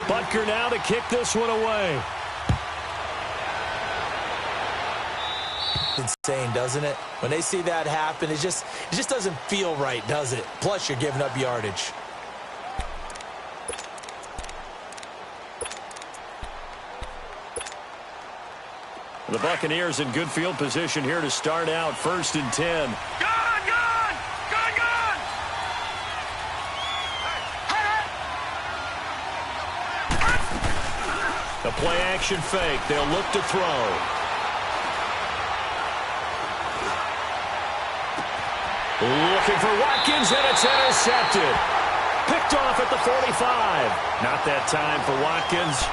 Butker now to kick this one away. Insane, doesn't it? When they see that happen, it just doesn't feel right, does it? Plus, you're giving up yardage. The Buccaneers in good field position here to start out 1st and 10. A play-action fake. They'll look to throw. Looking for Watkins, and it's intercepted. Picked off at the 45. Not that time for Watkins.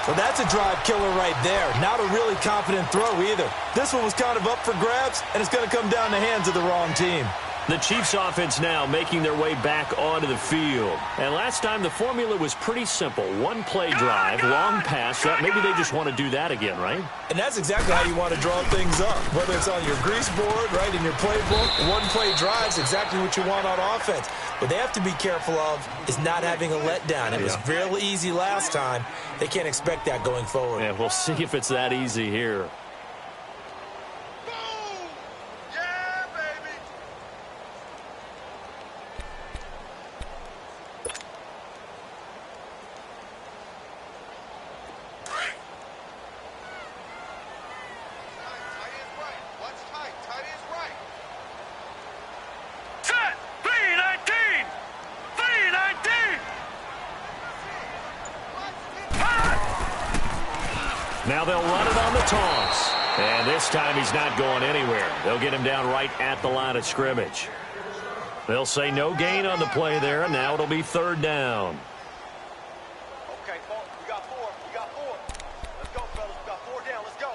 Well, that's a drive killer right there. Not a really confident throw either. This one was kind of up for grabs, and it's going to come down the hands of the wrong team. The Chiefs offense now making their way back onto the field. And last time the formula was pretty simple. One play drive, long pass. Maybe they just want to do that again, right? And that's exactly how you want to draw things up. Whether it's on your grease board, right, in your playbook, one play drive is exactly what you want on offense. What they have to be careful of is not having a letdown. It was real easy last time. They can't expect that going forward. Yeah, we'll see if it's that easy here. Now they'll run it on the toss. And this time he's not going anywhere. They'll get him down right at the line of scrimmage. They'll say no gain on the play there, and now it'll be 3rd down. Okay, we got 4. We got 4. Let's go, fellas. We got 4 down. Let's go.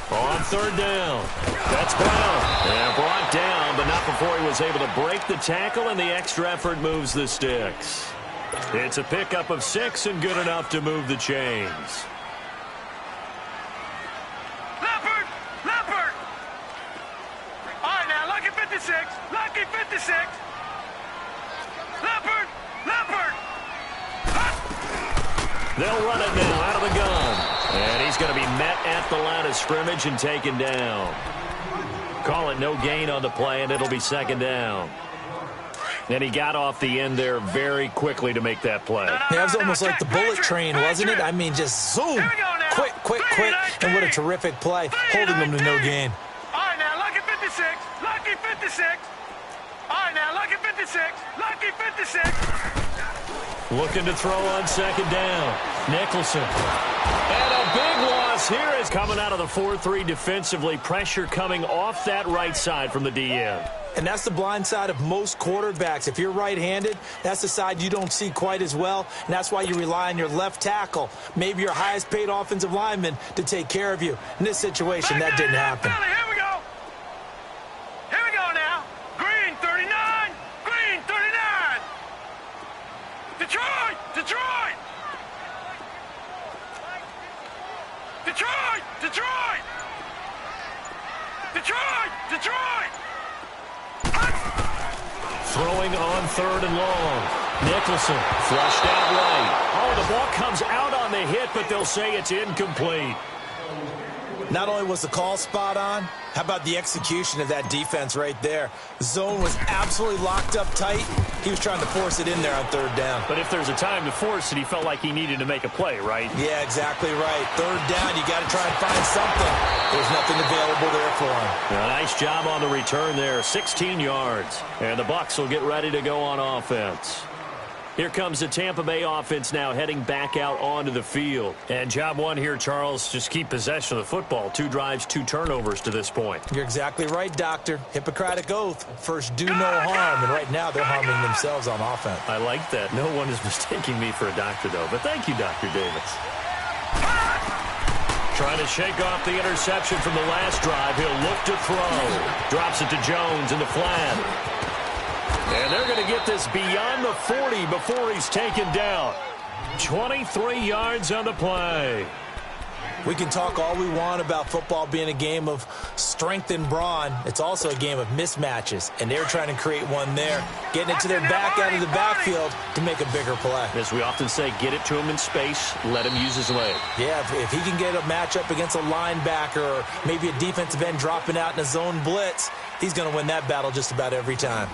On 3rd down. That's Brown. And brought down, but not before he was able to break the tackle, and the extra effort moves the sticks. It's a pickup of 6 and good enough to move the chains. Leopard! All right, now, lucky 56. Lucky 56. Leopard! They'll run it now out of the gun. And he's going to be met at the line of scrimmage and taken down. Call it no gain on the play, and it'll be 2nd down. And he got off the end there very quickly to make that play. It was almost like the bullet train, wasn't it? I mean, just zoom. Quick, and what a terrific play, holding them to no gain. All right, now, lucky 56. Lucky 56. All right, now, lucky 56. Lucky 56. Looking to throw on 2nd down. Nicholson. And a big loss here is coming out of the 4-3 defensively. Pressure coming off that right side from the DN. And that's the blind side of most quarterbacks. If you're right-handed, that's the side you don't see quite as well, and that's why you rely on your left tackle, maybe your highest-paid offensive lineman, to take care of you. In this situation, that didn't happen. Here we go. Here we go now. Green 39. Green 39. Detroit! Detroit! Detroit! Detroit! Detroit! Detroit! Throwing on 3rd and long. Nicholson flushed out right. Oh, the ball comes out on the hit, but they'll say it's incomplete. Not only was the call spot on, how about the execution of that defense right there? Zone was absolutely locked up tight. He was trying to force it in there on 3rd down. But if there's a time to force it, he felt like he needed to make a play, right? Yeah, exactly right. 3rd down, you got to try and find something. There's nothing available there for him. A nice job on the return there, 16 yards. And the Bucs will get ready to go on offense. Here comes the Tampa Bay offense now heading back out onto the field. And job 1 here, Charles, just keep possession of the football. 2 drives, 2 turnovers to this point. You're exactly right, Doctor. Hippocratic oath. First, do no harm. And right now, they're harming themselves on offense. I like that. No one is mistaking me for a doctor, though. But thank you, Dr. Davis. Trying to shake off the interception from the last drive. He'll look to throw. Drops it to Jones in the flat. And they're going to get this beyond the 40 before he's taken down. 23 yards on the play. We can talk all we want about football being a game of strength and brawn. It's also a game of mismatches, and they're trying to create one there, getting it to their back out of the backfield to make a bigger play. As we often say, get it to him in space, let him use his leg. Yeah, if he can get a matchup against a linebacker or maybe a defensive end dropping out in a zone blitz, he's going to win that battle just about every time.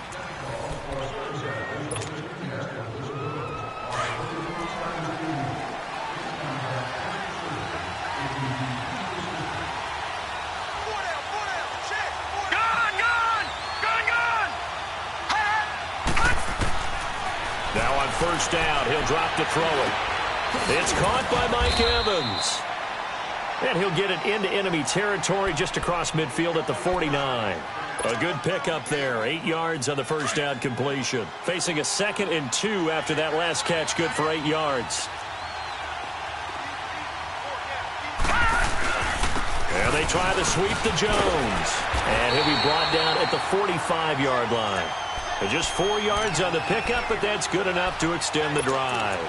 Now on first down, he'll drop to throw it. It's caught by Mike Evans. And he'll get it into enemy territory just across midfield at the 49. A good pickup there. 8 yards on the first down completion. Facing a 2nd and 2 after that last catch, good for 8 yards. And they try to sweep to Jones. And he'll be brought down at the 45-yard line. Just 4 yards on the pickup, but that's good enough to extend the drive.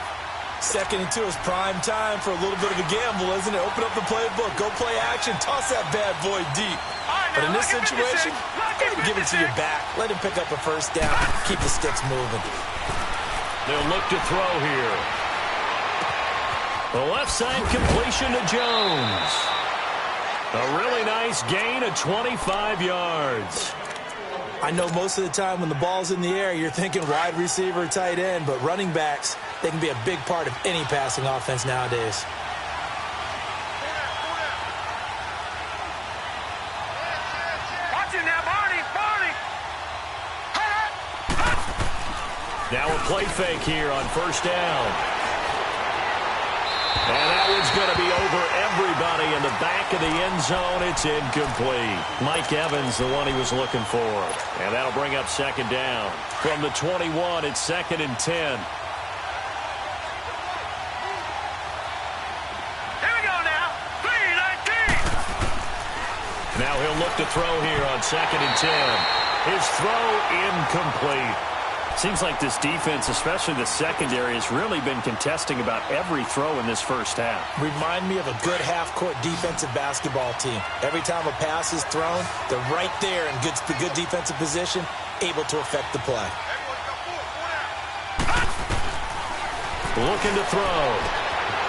2nd and 2 is prime time for a little bit of a gamble, isn't it? Open up the playbook, go play action, toss that bad boy deep. But in this situation, go ahead and give it to your back. Let him pick up a first down. Keep the sticks moving. They'll look to throw here. The left side completion to Jones. A really nice gain of 25 yards. I know most of the time when the ball's in the air, you're thinking wide receiver, tight end, but running backs, they can be a big part of any passing offense nowadays. Watch it now, Barney. Now a play fake here on first down. And that one's going to be over everybody in the back of the end zone. It's incomplete. Mike Evans, the one he was looking for. And that'll bring up 2nd down. From the 21, it's 2nd and 10. Here we go now. 3-19. Now he'll look to throw here on 2nd and 10. His throw incomplete. Seems like this defense, especially the secondary, has really been contesting about every throw in this first half. Remind me of a good half-court defensive basketball team. Every time a pass is thrown, they're right there in good defensive position, able to affect the play. Looking to throw.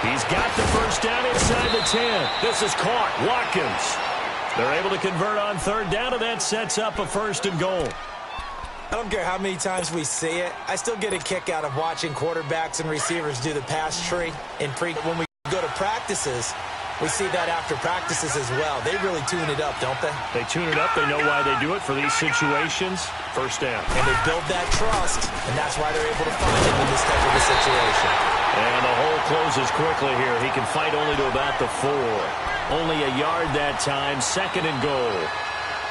He's got the first down inside the 10. This is caught. Watkins. They're able to convert on 3rd down, and that sets up a 1st and goal. I don't care how many times we say it, I still get a kick out of watching quarterbacks and receivers do the pass tree when we go to practices. We see that after practices as well. They really tune it up, don't they? They tune it up. They know why they do it for these situations. First down. And they build that trust, and that's why they're able to find him in this type of a situation. And the hole closes quickly here. He can fight only to about the 4. Only a yard that time. 2nd and goal.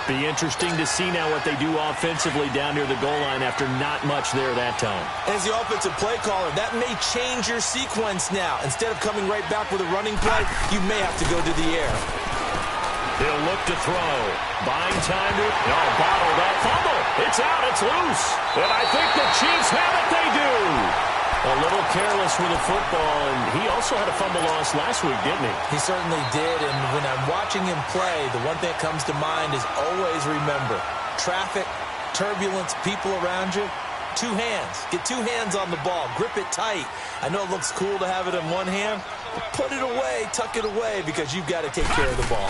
Be interesting to see now what they do offensively down near the goal line after not much there that time. As the offensive play caller, that may change your sequence now. Instead of coming right back with a running play, you may have to go to the air. He'll look to throw. Buying time to bottle that fumble. It's out. It's loose. And I think the Chiefs have it. They do. A little careless with the football, and he also had a fumble loss last week, didn't he? He certainly did, and when I'm watching him play, the one thing that comes to mind is always remember, traffic, turbulence, people around you, 2 hands. Get 2 hands on the ball. Grip it tight. I know it looks cool to have it in one hand, but put it away, tuck it away, because you've got to take care of the ball.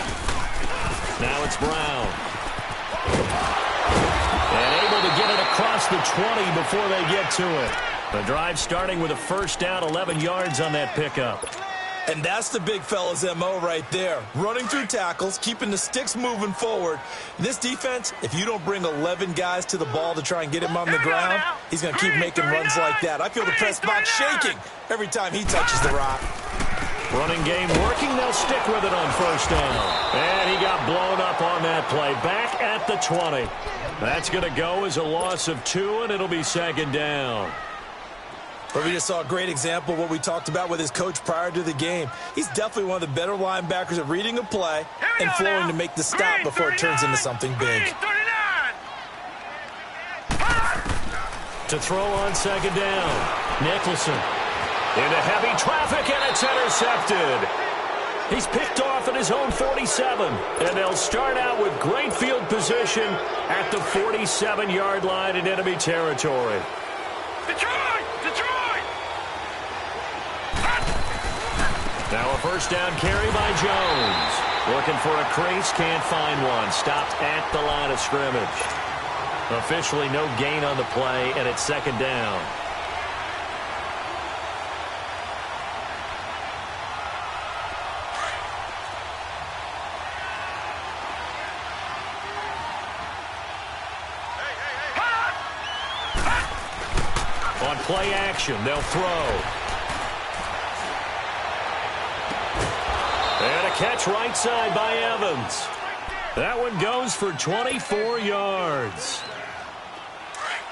Now it's Brown. And able to get it across the 20 before they get to it. The drive starting with a first down, 11 yards on that pickup. And that's the big fella's MO right there. Running through tackles, keeping the sticks moving forward. This defense, if you don't bring 11 guys to the ball to try and get him on the ground, he's going to keep making runs like that. I feel the press box shaking every time he touches the rock. Running game working. They'll stick with it on first down. And he got blown up on that play. Back at the 20. That's going to go as a loss of 2, and it'll be 2nd down. But we just saw a great example of what we talked about with his coach prior to the game. He's definitely one of the better linebackers at reading a play and flowing to make the stop before it turns into something big. To throw on second down. Nicholson into heavy traffic, and it's intercepted. He's picked off at his own 47, and they'll start out with great field position at the 47-yard line in enemy territory. Detroit! Detroit! Now a first down carry by Jones. Looking for a crease, can't find one. Stopped at the line of scrimmage. Officially no gain on the play, and it's second down. On play action, they'll throw. And a catch right side by Evans. That one goes for 24 yards.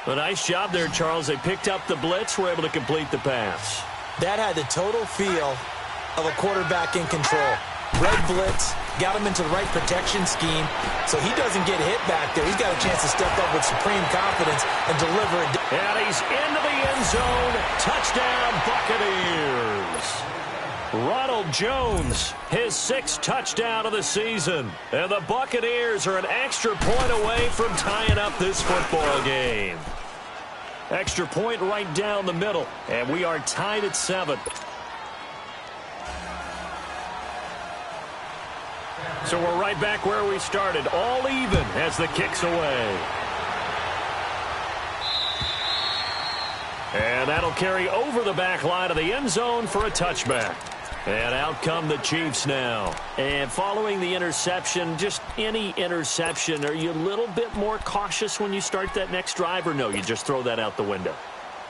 A nice job there, Charles. They picked up the blitz, were able to complete the pass. That had the total feel of a quarterback in control. Red blitz, got him into the right protection scheme, so he doesn't get hit back there. He's got a chance to step up with supreme confidence and deliver it. And he's into the end zone. Touchdown, Buccaneers. Ronald Jones, his 6th touchdown of the season. And the Buccaneers are an extra point away from tying up this football game. Extra point right down the middle, and we are tied at 7. So we're right back where we started, all even as the kick's away. And that'll carry over the back line of the end zone for a touchback. And out come the Chiefs now. And following the interception, just any interception, are you a little bit more cautious when you start that next drive, or no, you just throw that out the window?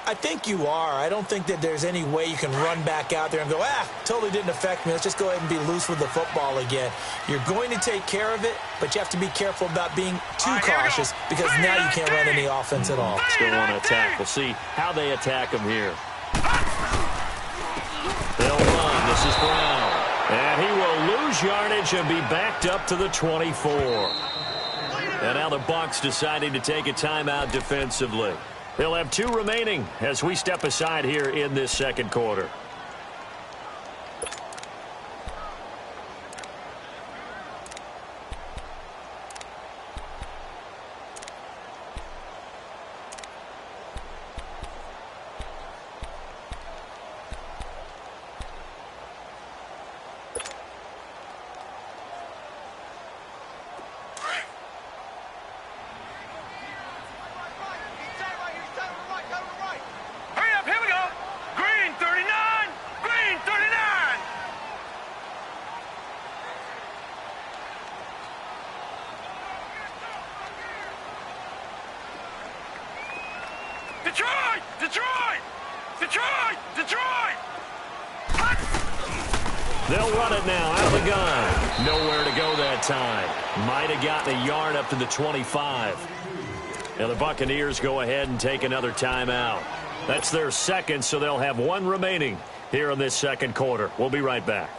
I think you are. I don't think that there's any way you can run back out there and go, totally didn't affect me. Let's just go ahead and be loose with the football again. You're going to take care of it, but you have to be careful about being too cautious because now you can't run any offense at all. Still want to attack. We'll see how they attack them here. They'll run. This is Brown. And he will lose yardage and be backed up to the 24. And now the Bucs deciding to take a timeout defensively. They'll have 2 remaining as we step aside here in this second quarter. Detroit! Detroit! Detroit! Detroit! They'll run it now out of the gun. Nowhere to go that time. Might have gotten a yard up to the 25. And the Buccaneers go ahead and take another timeout. That's their second, so they'll have 1 remaining here in this second quarter. We'll be right back.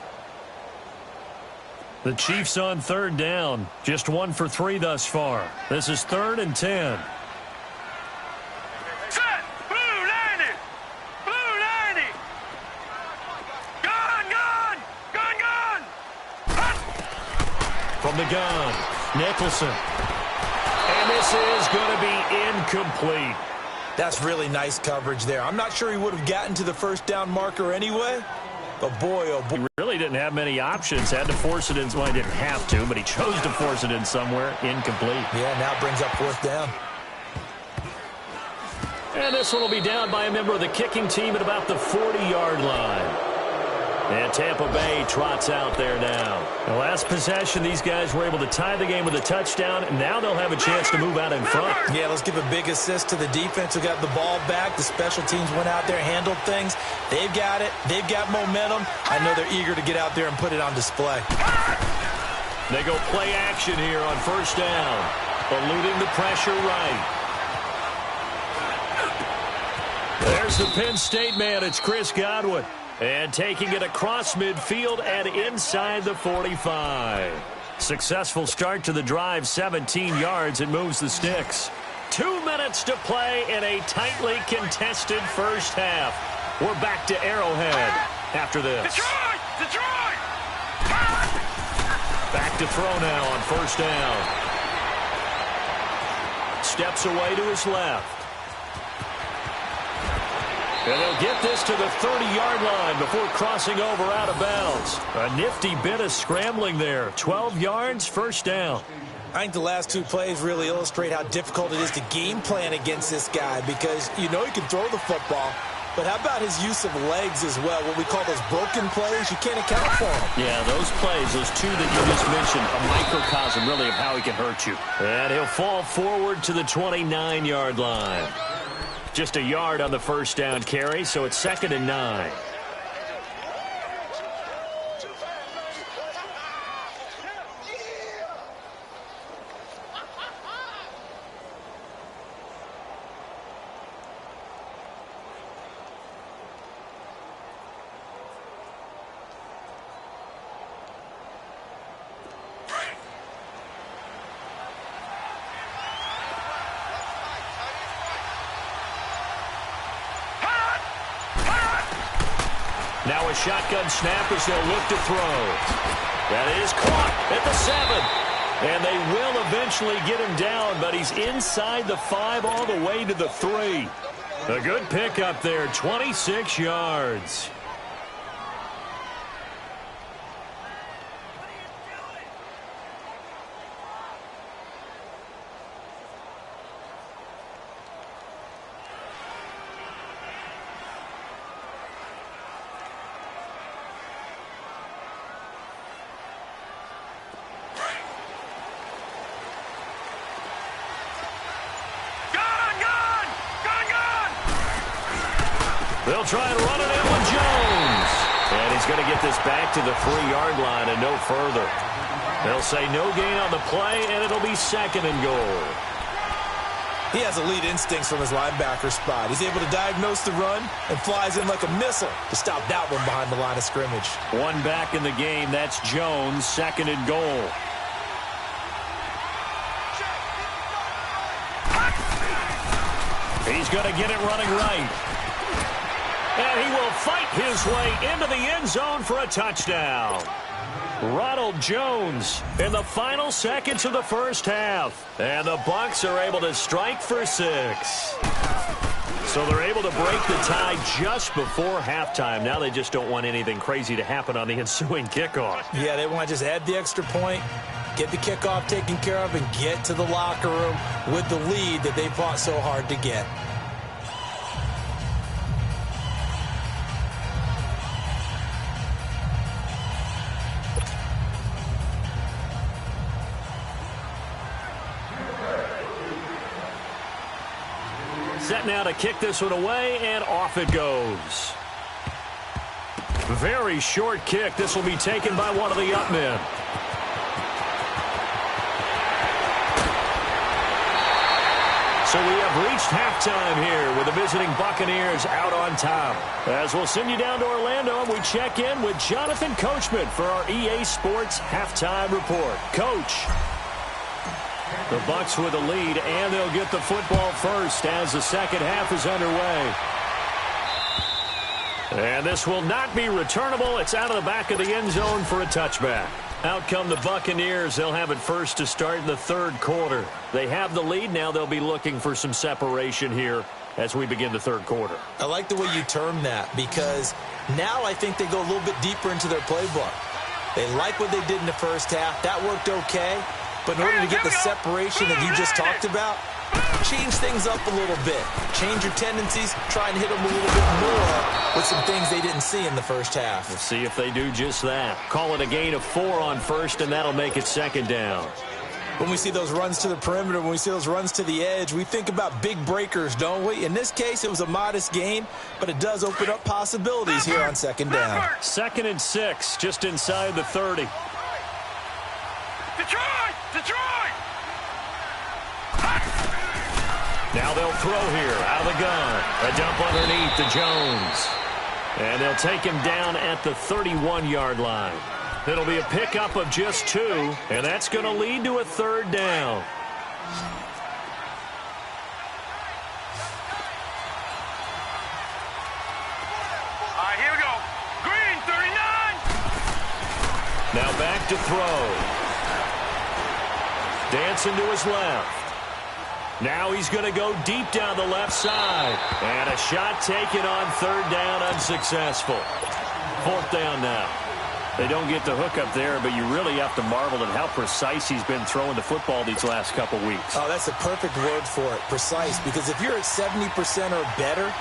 The Chiefs on third down. Just 1 for 3 thus far. This is 3rd and 10. From the gun, Nicholson. And this is going to be incomplete. That's really nice coverage there. I'm not sure he would have gotten to the first down marker anyway, but boy, oh boy. He really didn't have many options. Had to force it in. Well, he didn't have to, but he chose to force it in somewhere. Incomplete. Yeah, now it brings up 4th down. And this one will be down by a member of the kicking team at about the 40-yard line. And Tampa Bay trots out there now. The last possession, these guys were able to tie the game with a touchdown, and now they'll have a chance to move out in front. Yeah, let's give a big assist to the defense who got the ball back. The special teams went out there, handled things. They've got it. They've got momentum. I know they're eager to get out there and put it on display. They go play action here on first down, eluding the pressure right. There's the Penn State man. It's Chris Godwin. And taking it across midfield and inside the 45. Successful start to the drive, 17 yards. It moves the sticks. 2 minutes to play in a tightly contested first half. We're back to Arrowhead after this. Detroit! Detroit! Back to throw now on first down. Steps away to his left. And they'll get this to the 30-yard line before crossing over out of bounds. A nifty bit of scrambling there. 12 yards, first down. I think the last two plays really illustrate how difficult it is to game plan against this guy because you know he can throw the football, but how about his use of legs as well? What we call those broken plays, you can't account for them. Yeah, those plays, those two that you just mentioned, a microcosm really of how he can hurt you. And he'll fall forward to the 29-yard line. Just a yard on the first down carry, so it's 2nd and 9. Now a shotgun snap as they'll look to throw. That is caught at the 7. And they will eventually get him down, but he's inside the 5 all the way to the 3. A good pickup there, 26 yards. They'll try and run it in with Jones. And he's going to get this back to the 3-yard line and no further. They'll say no gain on the play, and it'll be 2nd and goal. He has elite instincts from his linebacker spot. He's able to diagnose the run and flies in like a missile to stop that one behind the line of scrimmage. One back in the game. That's Jones, 2nd and goal. He's going to get it running right. And he will fight his way into the end zone for a touchdown. Ronald Jones in the final seconds of the first half. And the Bucs are able to strike for 6. So they're able to break the tie just before halftime. Now they just don't want anything crazy to happen on the ensuing kickoff. Yeah, they want to just add the extra point, get the kickoff taken care of, and get to the locker room with the lead that they fought so hard to get. Set now to kick this one away, and off it goes. Very short kick. This will be taken by one of the up men. So we have reached halftime here with the visiting Buccaneers out on top. As we'll send you down to Orlando, and we check in with Jonathan Coachman for our EA Sports Halftime Report. Coach. The Bucs with a lead, and they'll get the football first as the second half is underway. And this will not be returnable. It's out of the back of the end zone for a touchback. Out come the Buccaneers. They'll have it first to start in the third quarter. They have the lead. Now they'll be looking for some separation here as we begin the third quarter. I like the way you term that because now I think they go a little bit deeper into their playbook. They like what they did in the first half. That worked okay. But in order to get the separation that you just talked about, change things up a little bit. Change your tendencies. Try and hit them a little bit more with some things they didn't see in the first half. We'll see if they do just that. Call it a gain of 4 on first, and that'll make it 2nd down. When we see those runs to the perimeter, when we see those runs to the edge, we think about big breakers, don't we? In this case, it was a modest gain, but it does open up possibilities here on 2nd down. 2nd and 6, just inside the 30. Detroit! Detroit! Now they'll throw here out of the gun. A dump underneath to Jones. And they'll take him down at the 31-yard line. It'll be a pickup of just 2, and that's going to lead to a 3rd down. Now back to throw. Dancing to his left. Now he's going to go deep down the left side. And a shot taken on third down, unsuccessful. Fourth down now. They don't get the hook up there, but you really have to marvel at how precise he's been throwing the football these last couple weeks. Oh, that's a perfect word for it, precise, because if you're at 70% or better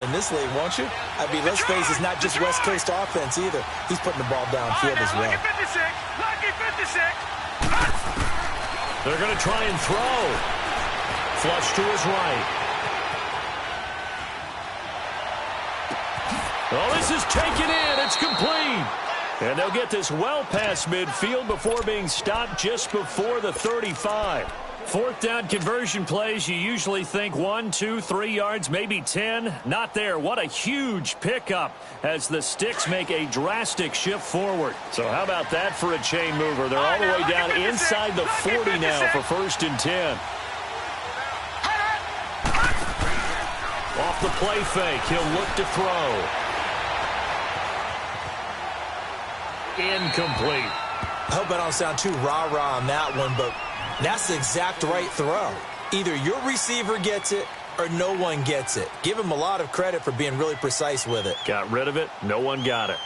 in this league, won't you? I mean, let's face it, it's not just West Coast offense either. He's putting the ball downfield as well. Lucky 56. Lucky 56. They're going to try and throw. Flush to his right. Oh, this is taken in. It's complete. And they'll get this well past midfield before being stopped just before the 35. Fourth down conversion plays, you usually think 1, 2, 3 yards, maybe 10. Not there. What a huge pickup as the sticks make a drastic shift forward. So how about that for a chain mover? They're all the way down inside the 40 now for 1st and 10. Off the play fake, he'll look to throw. Incomplete. I hope I don't sound too rah-rah on that one, but that's the exact right throw. Either your receiver gets it or no one gets it. Give him a lot of credit for being really precise with it. Got rid of it. No one got it.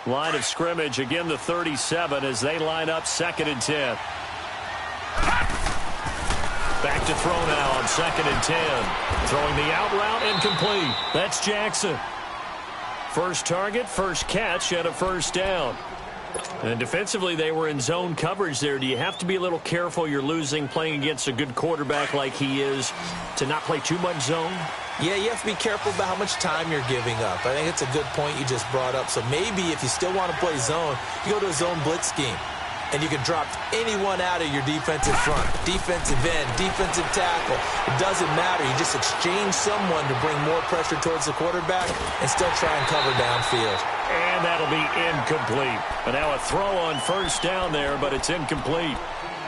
Line of scrimmage, again the 37 as they line up 2nd and 10. Back to throw now on 2nd and 10. Throwing the out route, incomplete. That's Jackson. First target, first catch, and a first down. And defensively, they were in zone coverage there. Do you have to be a little careful you're losing playing against a good quarterback like he is to not play too much zone? Yeah, you have to be careful about how much time you're giving up. I think it's a good point you just brought up. So maybe if you still want to play zone, you go to a zone blitz scheme. And you can drop anyone out of your defensive front, defensive end, defensive tackle. It doesn't matter. You just exchange someone to bring more pressure towards the quarterback and still try and cover downfield. And that'll be incomplete. And now a throw on first down there, but it's incomplete.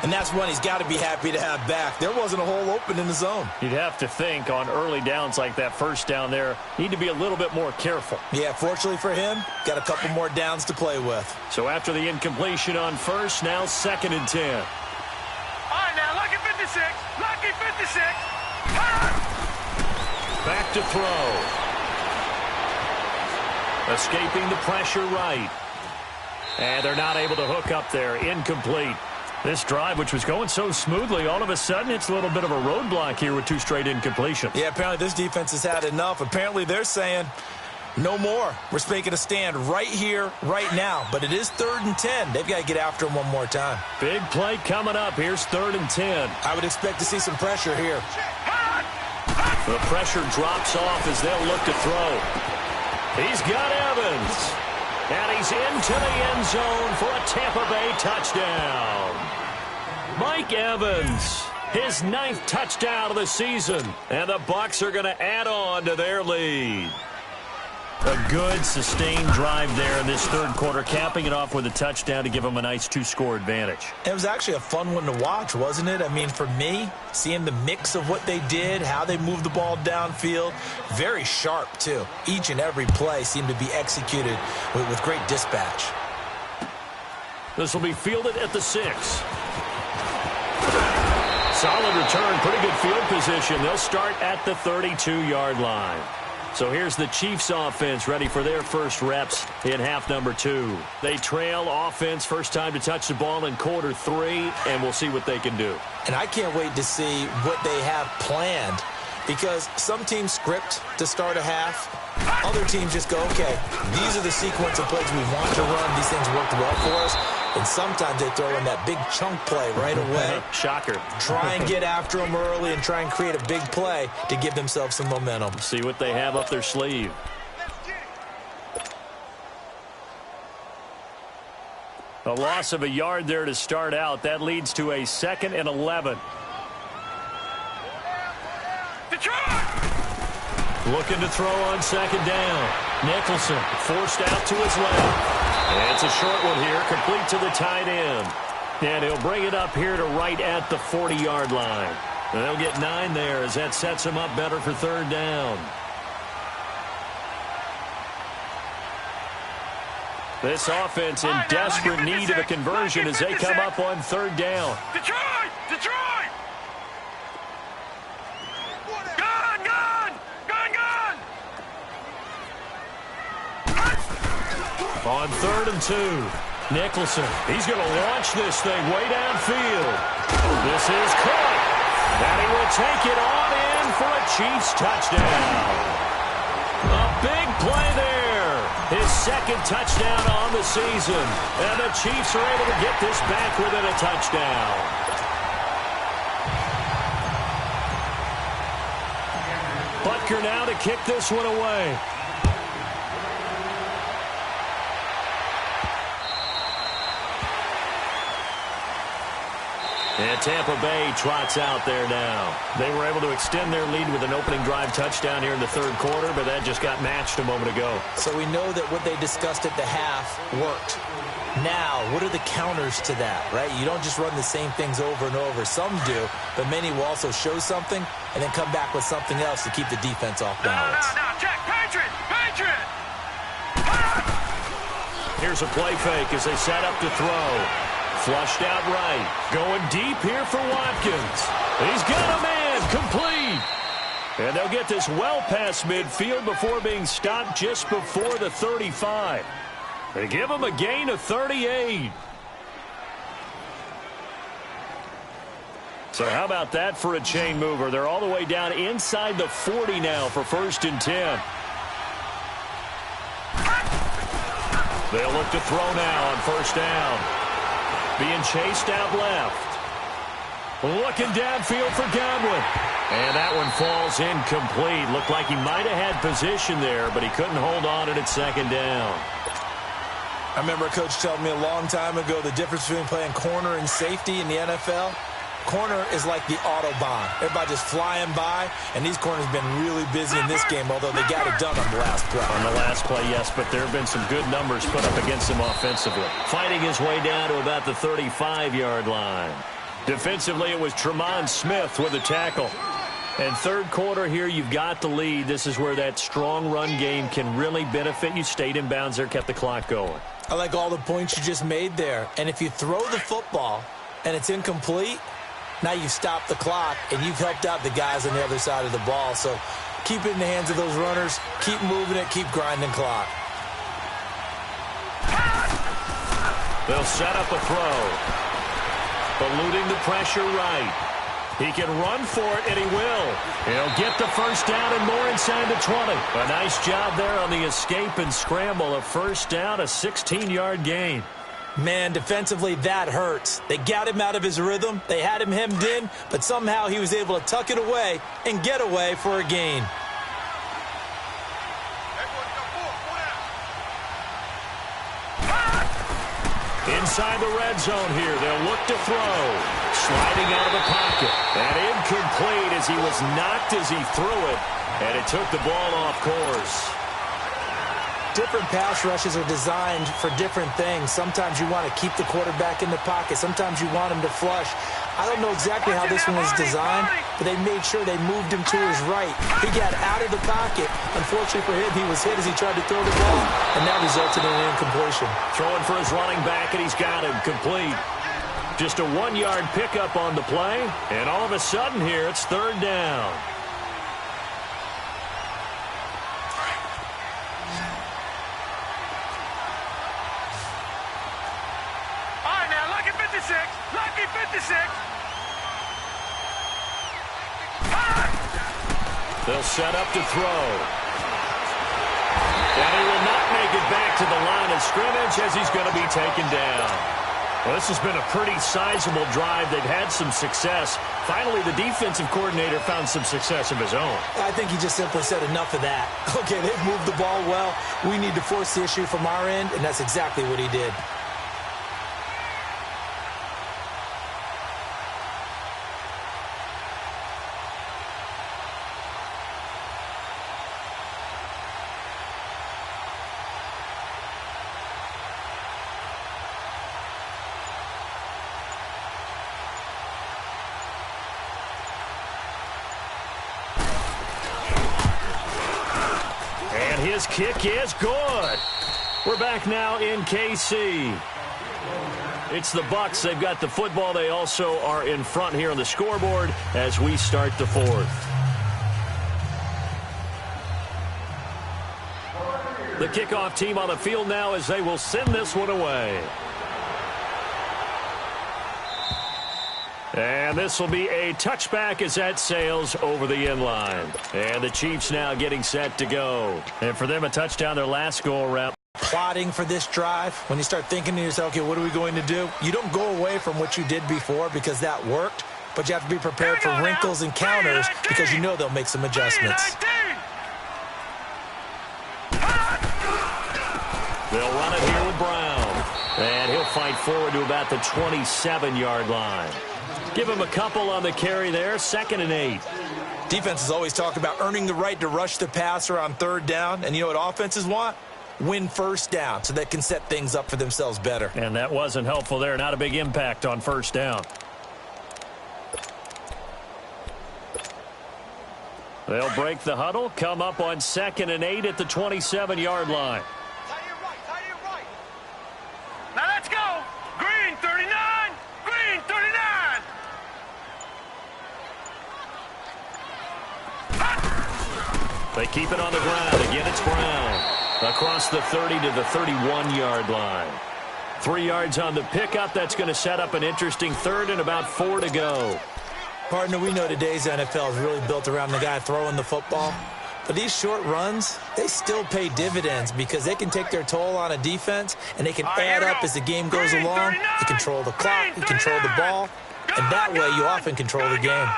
And that's one he's got to be happy to have back. There wasn't a hole open in the zone. You'd have to think on early downs like that first down there, need to be a little bit more careful. Yeah, fortunately for him, got a couple more downs to play with. So after the incompletion on first, now 2nd and 10. All right, now, lucky 56. Lucky 56. Back to throw. Escaping the pressure right. And they're not able to hook up there. Incomplete. This drive, which was going so smoothly, all of a sudden it's a little bit of a roadblock here with 2 straight incompletions. Yeah, apparently this defense has had enough. Apparently they're saying no more. We're making a stand right here, right now. But it is 3rd and 10. They've got to get after him one more time. Big play coming up. Here's 3rd and 10. I would expect to see some pressure here. The pressure drops off as they'll look to throw. He's got Evans. And he's into the end zone for a Tampa Bay touchdown. Mike Evans, his 9th touchdown of the season. And the Bucs are going to add on to their lead. A good, sustained drive there in this 3rd quarter, capping it off with a touchdown to give them a nice 2-score advantage. It was actually a fun one to watch, wasn't it? I mean, for me, seeing the mix of what they did, how they moved the ball downfield, very sharp, too. Each and every play seemed to be executed with great dispatch. This will be fielded at the 6. Solid return, pretty good field position. They'll start at the 32-yard line. So here's the Chiefs offense ready for their first reps in half number 2. They trail offense first time to touch the ball in quarter 3, and we'll see what they can do. And I can't wait to see what they have planned, because some teams script to start a half. Other teams just go, okay, these are the sequence of plays we want to run. These things worked well for us. And sometimes they throw in that big chunk play right away. Shocker. Try and get after them early and try and create a big play to give themselves some momentum. See what they have up their sleeve. A loss of a yard there to start out. That leads to a 2nd and 11. Looking to throw on 2nd down. Nicholson forced out to his left. And it's a short one here, complete to the tight end. And he'll bring it up here to right at the 40-yard line. And they'll get 9 there as that sets him up better for third down. This offense in desperate need of a conversion as they come up on third down. Detroit! Detroit! Gun! Gun! Gun! Gun! On 3rd and 2, Nicholson. He's going to launch this thing way downfield. This is caught. And he will take it on in for a Chiefs touchdown. A big play there. His second touchdown on the season. And the Chiefs are able to get this back within a touchdown. Butker now to kick this one away. And Tampa Bay trots out there now. They were able to extend their lead with an opening drive touchdown here in the third quarter, but that just got matched a moment ago. So we know that what they discussed at the half worked. Now, what are the counters to that, right? You don't just run the same things over and over. Some do, but many will also show something and then come back with something else to keep the defense off balance. No, check. Patriot! Patriot! Here's a play fake as they set up to throw. Flushed out right. Going deep here for Watkins. He's got a man. Complete. And they'll get this well past midfield before being stopped just before the 35. They give him a gain of 38. So how about that for a chain mover? They're all the way down inside the 40 now for 1st and 10. They'll look to throw now on 1st down. Being chased out left. Looking downfield for Godwin. And that one falls incomplete. Looked like he might have had position there, but he couldn't hold on at 2nd down. I remember a coach telling me a long time ago the difference between playing corner and safety in the NFL. Corner is like the Autobahn. Everybody just flying by, and these corners have been really busy in this game, although they got it done on the last play. On the last play, yes, but there have been some good numbers put up against him offensively. Fighting his way down to about the 35-yard line. Defensively, it was Tremont Smith with a tackle. And third quarter here, you've got the lead. This is where that strong run game can really benefit you. Stayed in bounds there, kept the clock going. I like all the points you just made there. And if you throw the football and it's incomplete, now you've stopped the clock, and you've helped out the guys on the other side of the ball. So keep it in the hands of those runners. Keep moving it. Keep grinding clock. They'll set up a throw. Eluding the pressure right. He can run for it, and he will. He'll get the 1st down and more inside the 20. A nice job there on the escape and scramble. A 1st down, a 16-yard gain. Man, defensively, that hurts. They got him out of his rhythm. They had him hemmed in, but somehow he was able to tuck it away and get away for a gain. Inside the red zone here, they'll look to throw. Sliding out of the pocket. And incomplete as he was knocked as he threw it. And it took the ball off course. Different pass rushes are designed for different things. Sometimes you want to keep the quarterback in the pocket. Sometimes you want him to flush. I don't know exactly how this one was designed, but they made sure they moved him to his right. He got out of the pocket. Unfortunately for him, he was hit as he tried to throw the ball, and that resulted in an incompletion. Throwing for his running back, and he's got him complete. Just a 1-yard pickup on the play, and all of a sudden here, it's 3rd down. Lucky 56. They'll set up to throw. And he will not make it back to the line of scrimmage as he's going to be taken down. Well, this has been a pretty sizable drive. They've had some success. Finally, the defensive coordinator found some success of his own. I think he just simply said enough of that. Okay, they've moved the ball well. We need to force the issue from our end, and that's exactly what he did. this kick is good. We're back now in KC. It's the Bucs. They've got the football. They also are in front here on the scoreboard as we start the fourth. The kickoff team on the field now as they will send this one away. And this will be a touchback as that sails over the end line. And the Chiefs now getting set to go. And for them, a touchdown their last go-around. Plotting for this drive, when you start thinking to yourself, okay, what are we going to do? You don't go away from what you did before because that worked, but you have to be prepared for wrinkles and counters because you know they'll make some adjustments. They'll run it here with Brown. And he'll fight forward to about the 27-yard line. Give him a couple on the carry there, 2nd and 8. Defenses always talk about earning the right to rush the passer on 3rd down, and you know what offenses want? Win 1st down so they can set things up for themselves better. And that wasn't helpful there. Not a big impact on 1st down. They'll break the huddle, come up on 2nd and 8 at the 27-yard line. Now let's go. Green 39. Green 39. They keep it on the ground. Again, it's Brown. Across the 30 to the 31-yard line. 3 yards on the pickup. That's going to set up an interesting 3rd and about 4 to go. Partner, we know today's NFL is really built around the guy throwing the football. But these short runs, they still pay dividends because they can take their toll on a defense and they can add up as the game goes along. You control the clock, you control the ball, and that way you often control the game.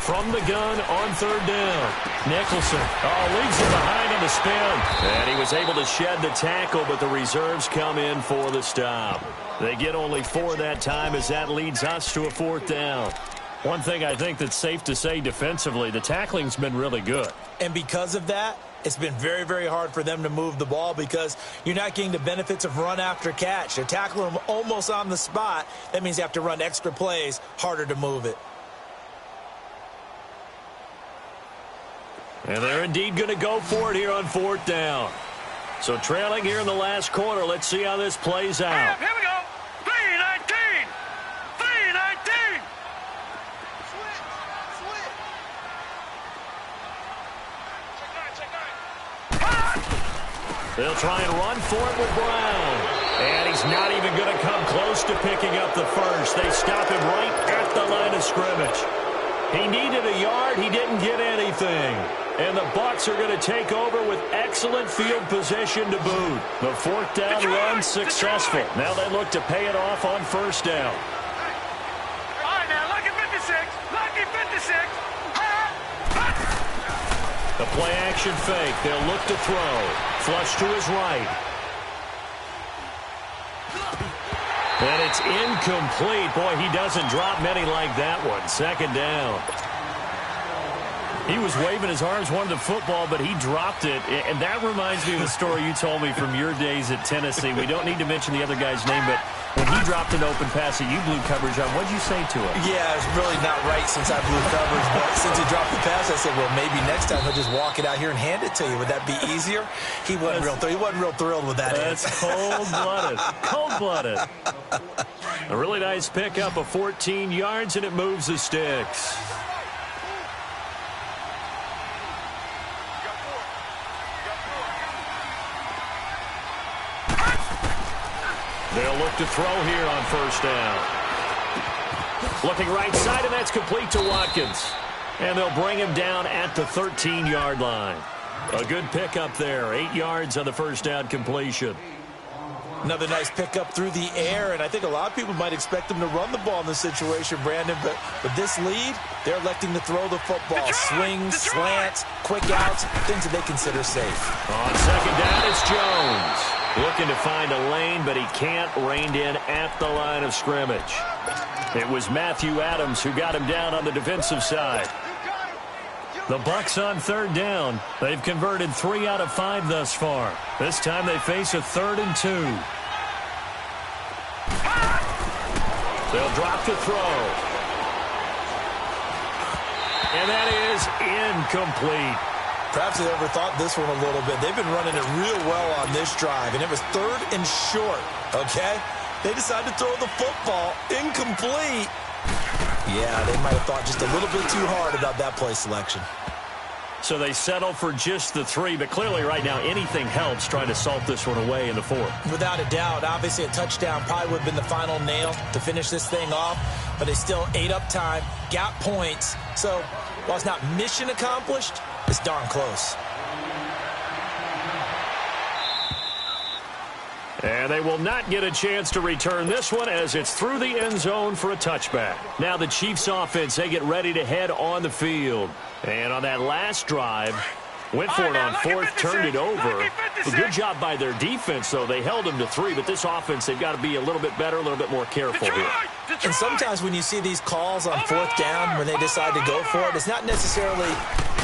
From the gun on 3rd down. Nicholson. Leaves him behind on the spin. And he was able to shed the tackle, but the reserves come in for the stop. They get only 4 that time as that leads us to a 4th down. One thing I think that's safe to say defensively, the tackling's been really good. And because of that, it's been very, very hard for them to move the ball because you're not getting the benefits of run after catch. They're tackling them almost on the spot. That means you have to run extra plays, harder to move it. And they're indeed going to go for it here on 4th down. So trailing here in the last quarter. Let's see how this plays out. Here we go. 3-19. 3-19. They'll try and run for it with Brown. And he's not even going to come close to picking up the first. They stop him right at the line of scrimmage. He needed a yard. He didn't get anything. And the Bucs are going to take over with excellent field position to boot. The 4th down run successful. Now they look to pay it off on 1st down. All right, now, lucky 56. Lucky 56. The play action fake. They'll look to throw. Flush to his right. And it's incomplete. Boy, he doesn't drop many like that one. 2nd down. He was waving his arms, wanted the football, but he dropped it. And that reminds me of the story you told me from your days at Tennessee. We don't need to mention the other guy's name, but when he dropped an open pass that you blew coverage on, what did you say to him? Yeah, it's really not right since I blew coverage, but since he dropped the pass, I said, well, maybe next time he'll just walk it out here and hand it to you. Would that be easier? He wasn't real thrilled with that. That's cold-blooded. Cold-blooded. A really nice pickup of 14 yards, and it moves the sticks. They'll look to throw here on 1st down. Looking right side, and that's complete to Watkins. And they'll bring him down at the 13-yard line. A good pickup there. 8 yards on the 1st down completion. Another nice pickup through the air, and I think a lot of people might expect them to run the ball in this situation, Brandon, but with this lead, they're electing to throw the football. Swings, slants, quick outs, things that they consider safe. On 2nd down, it's Jones. Looking to find a lane, but he can't. Reined in at the line of scrimmage. It was Matthew Adams who got him down on the defensive side. The Bucs on 3rd down. They've converted 3 out of 5 thus far. This time they face a 3rd and 2. They'll drop to throw. And that is incomplete. Perhaps they overthought this one a little bit. They've been running it real well on this drive, and it was 3rd and short, okay? They decided to throw the football incomplete. Yeah, they might have thought just a little bit too hard about that play selection. So they settle for just the 3, but clearly right now anything helps trying to salt this one away in the 4th. Without a doubt, obviously a touchdown probably would have been the final nail to finish this thing off, but they still ate up time, got points. So while it's not mission accomplished, it's darn close. And they will not get a chance to return this one as it's through the end zone for a touchback. Now the Chiefs offense, they get ready to head on the field. And on that last drive, went for it on 4th, turned it over. A good job by their defense, though. They held them to 3, but this offense, they've got to be a little bit better, a little bit more careful here. And sometimes when you see these calls on 4th down, when they decide to go for it, it's not necessarily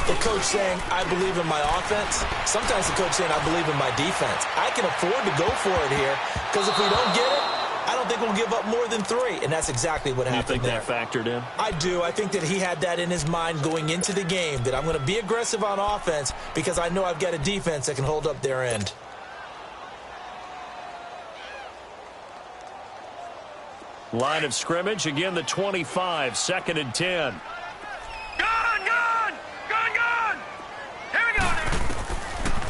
the coach saying, I believe in my offense. Sometimes the coach saying, I believe in my defense. I can afford to go for it here, because if we don't get it, I don't think we'll give up more than 3, and that's exactly what happened there. You think that factored in? I do. I think that he had that in his mind going into the game, that I'm going to be aggressive on offense because I know I've got a defense that can hold up their end. Line of scrimmage, again the 25, 2nd and 10. Gun! Here we go.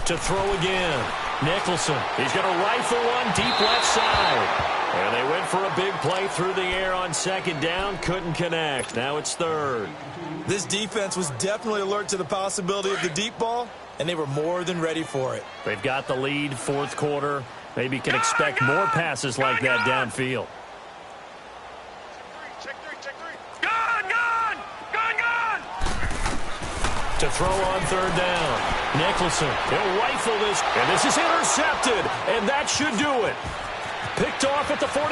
To throw again. Nicholson, he's going to rifle one deep left side. And they went for a big play through the air on 2nd down. Couldn't connect. Now it's 3rd. This defense was definitely alert to the possibility of the deep ball, and they were more than ready for it. They've got the lead, 4th quarter. Maybe can expect more passes like that downfield. Check three. Gun! To throw on 3rd down. Nicholson, he'll rifle this, and this is intercepted, and that should do it. Picked off at the 49.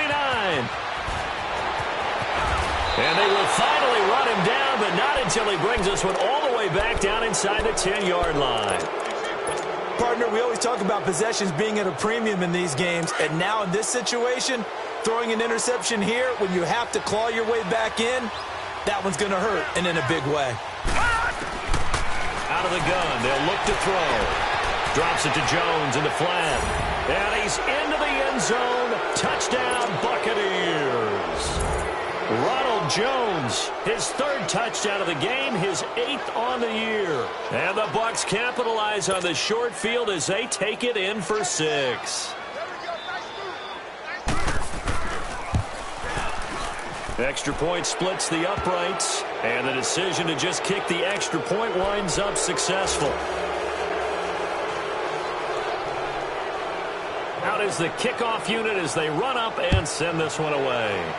And they will finally run him down, but not until he brings this one all the way back down inside the 10-yard line. Partner, we always talk about possessions being at a premium in these games, and now in this situation, throwing an interception here when you have to claw your way back in, that one's going to hurt, and in a big way. Out of the gun, they'll look to throw. Drops it to Jones in the flat. And he's into the end zone. Touchdown, Buccaneers. Ronald Jones, his 3rd touchdown of the game, his 8th on the year. And the Bucs capitalize on the short field as they take it in for 6. Extra point splits the uprights, and the decision to just kick the extra point winds up successful. Out is the kickoff unit as they run up and send this one away.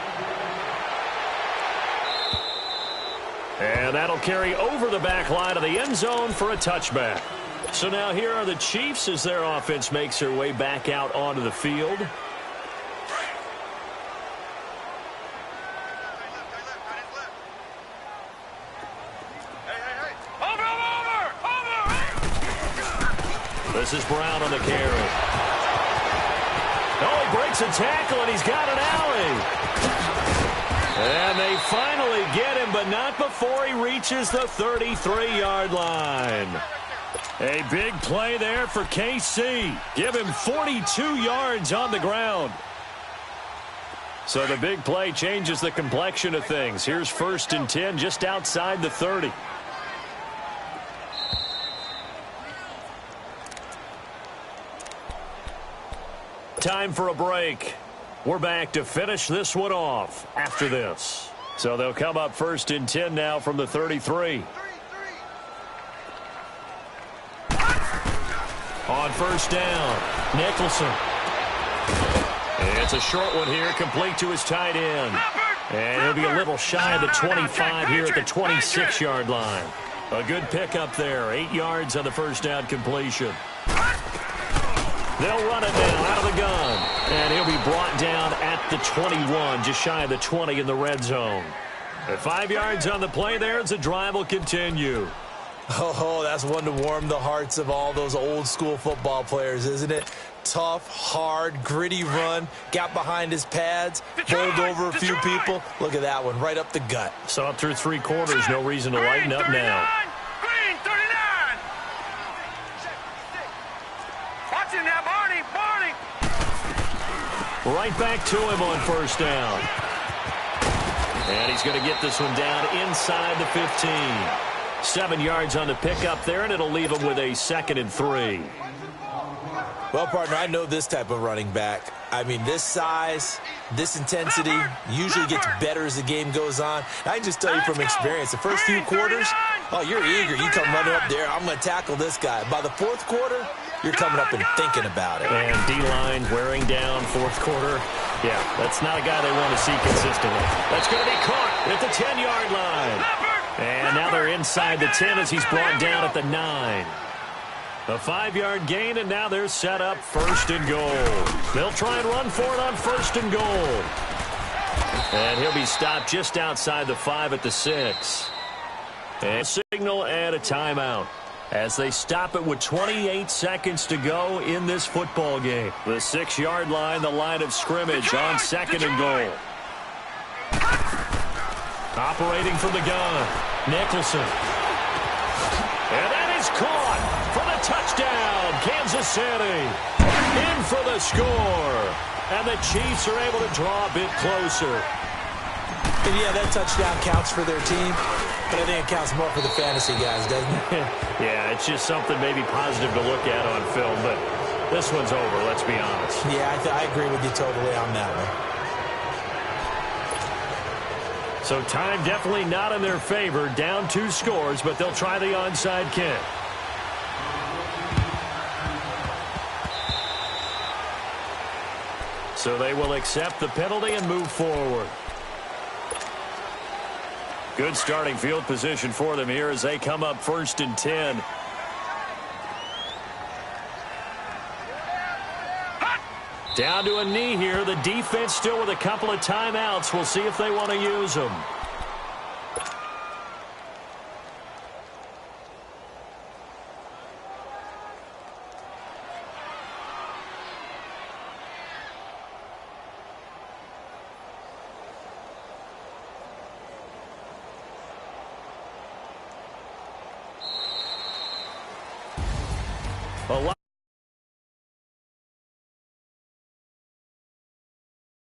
And that'll carry over the back line of the end zone for a touchback. So now here are the Chiefs as their offense makes their way back out onto the field. This is Brown on the carry. Oh, he breaks a tackle, and he's got an alley. And they finally get him, but not before he reaches the 33-yard line. A big play there for KC. Give him 42 yards on the ground. So the big play changes the complexion of things. Here's 1st and 10 just outside the 30. Time for a break. We're back to finish this one off after this. So they'll come up 1st and 10 now from the 33. On 1st down, Nicholson. It's a short one here, complete to his tight end. And he'll be a little shy of the 25 here at the 26-yard line. A good pickup there, 8 yards on the 1st down completion. They'll run it now out of the gun. And he'll be brought down at the 21, just shy of the 20 in the red zone. At 5 yards on the play there, as the drive will continue. Oh, that's one to warm the hearts of all those old school football players, isn't it? tough, hard, gritty run. Got behind his pads, bowled over a few people. Look at that one, right up the gut. So up through 3 quarters, no reason to lighten up now. Green, 39. Watching now, Barney. Right back to him on first down. And he's going to get this one down inside the 15. 7 yards on the pickup there, and it'll leave him with a 2nd and 3. Well, partner, I know this type of running back. I mean, this size, this intensity usually gets better as the game goes on. I can just tell you from experience, the first few quarters, oh, you're eager. You come running up there, I'm going to tackle this guy. By the 4th quarter, you're coming up and thinking about it. And D-line wearing down 4th quarter. Yeah, that's not a guy they want to see consistently. That's going to be caught at the 10-yard line. And now they're inside the 10 as he's brought down at the 9. A 5-yard gain, and now they're set up 1st and goal. They'll try and run for it on 1st and goal. And he'll be stopped just outside the 5 at the 6. And a signal and a timeout as they stop it with 28 seconds to go in this football game. The 6-yard line, the line of scrimmage on 2nd and goal. Operating from the gun, Nicholson. And that is caught for the touchdown, Kansas City. In for the score. And the Chiefs are able to draw a bit closer. And yeah, that touchdown counts for their team, but I think it counts more for the fantasy guys, doesn't it? Yeah, it's just something maybe positive to look at on film, but this one's over, let's be honest. Yeah, I agree with you totally on that one. So time definitely not in their favor. Down 2 scores, but they'll try the onside kick. So they will accept the penalty and move forward. Good starting field position for them here as they come up 1st and 10. Down to a knee here. The defense still with a couple of timeouts. We'll see if they want to use them.